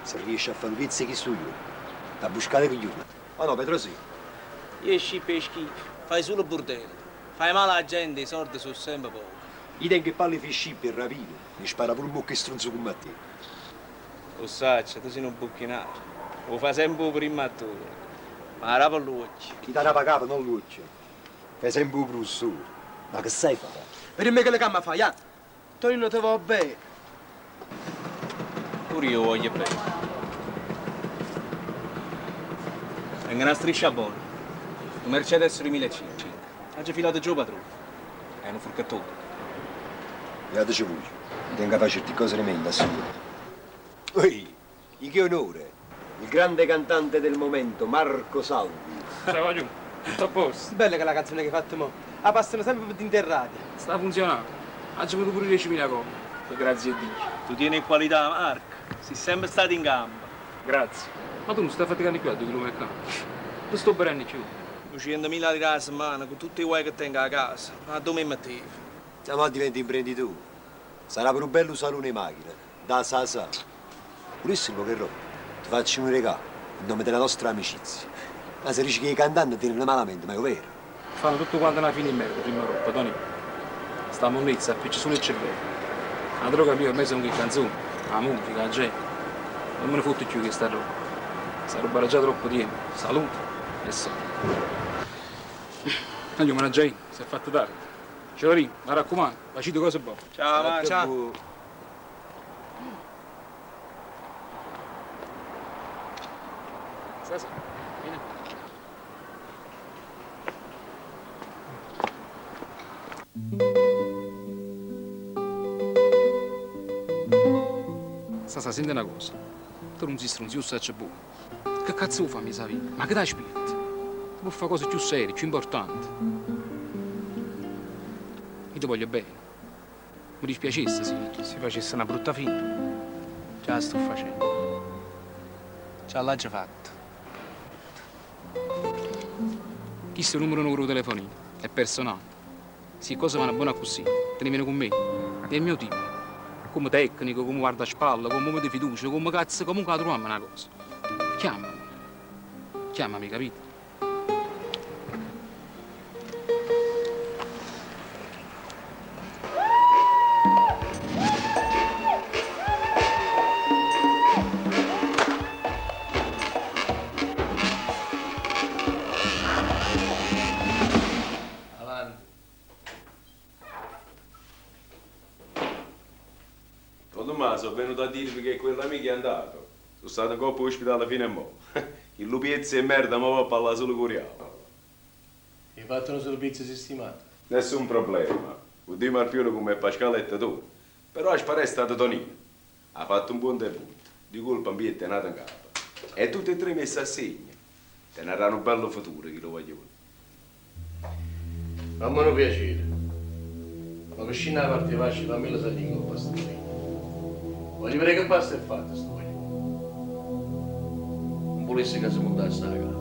Se riesci a fare un pezzo chi sto io. Da buscare coglioni. Ma no, Pedro sì. Io scippo e schifo, fai solo bordello. Fai male alla gente, i soldi sono sempre pochi. Io tengo che parli di scippi e rapino. Mi spara pure un bocche stronzo come te. Lo sai, tu sei un bucchinato. Lo fai sempre un primatore. Ma rapa l'occhio. Ti dà una pagata, non l'occhio. Fai sempre un professore. Ma che sai fare? Vedi che le gamma fai, ah? Tonino ti va bene. Pure io voglio bene. Venga una striscia buona. Un Mercedes 2005. Ha già filato giù padrone. È un furcattone. Guardate voi. Tengo a fare certe cose tremende, assicuro. Oi, che onore. Il grande cantante del momento, Marco Salvi. Ciao, giù. Tutto a posto. Bella che la canzone che hai fatto mo. La passano sempre per interrati. Sta funzionando. Ha giocato pure 10.000 gol. Grazie a Dio. Tu tieni in qualità, Marco. Sei sempre stato in gamba. Grazie. Ma tu non stai faticando più a 2 km. Tu sto bene più. 200.000 lire a settimana con tutti i guai che tengo a casa. Ma dove mi metti? Ma diventi imprenditore. Sarà per un bello salone macchine. Da Sasa. Purissimo che roba. Ti faccio un regalo. In nome della nostra amicizia. Ma se dici che i cantanti tieni malamente, ma è vero. Fanno tutto quanto una fine in merda, prima roba, Tony. Sta monnezza, appiccia solo il cervello. La droga mia ormai sono che canzoni, la musica, la gente. Non me ne fotto più che sta roba. Sta roba era già troppo tempo. Salute e soldi. Voglio mangiare, si è fatto tardi. Ciao, mi raccomando, facite cose buone. Ciao, ma ciao. Sasa, vieni. Sasa, senti una cosa. Tu non sei stronzo, io so che è buono. Che cazzo vuoi farmi sapere? Ma che dai spirito? Tu puoi fare cose più serie, più importanti. Io ti voglio bene. Mi dispiacesse se si facesse una brutta fine. Già la sto facendo. Già l'ha già fatto. Questo è il numero del telefonino, è personale. Se cose vanno buone così, te ne vieni con me. È il mio tipo. Come tecnico, come guardaspalla, come uomo di fiducia, come cazzo, comunque la troviamo una cosa. Chiamami. Chiamami, capito? Sono venuto a dirvi che quell'amico è andato. Sono stato in coppa ospedale fino a mo'. Il lupiezzo e merda ma va a parlare solo con Riavo. Hai fatto un servizio sistemato? Nessun problema. Udimo al fiore come Pascaletta tu. Però è stato Tonino. Ha fatto un buon debutto. Di colpa ambiente è nato in capo. E tutti e tre messi a segno. Te ne avrà un bello futuro, che lo voglio dire. Fammi un piacere. Ma vicino alla parte facile, fammi la salire con pastorino. Voglio vedere che pasta è fatta sto voglio. Non volessi che si montasse la casa.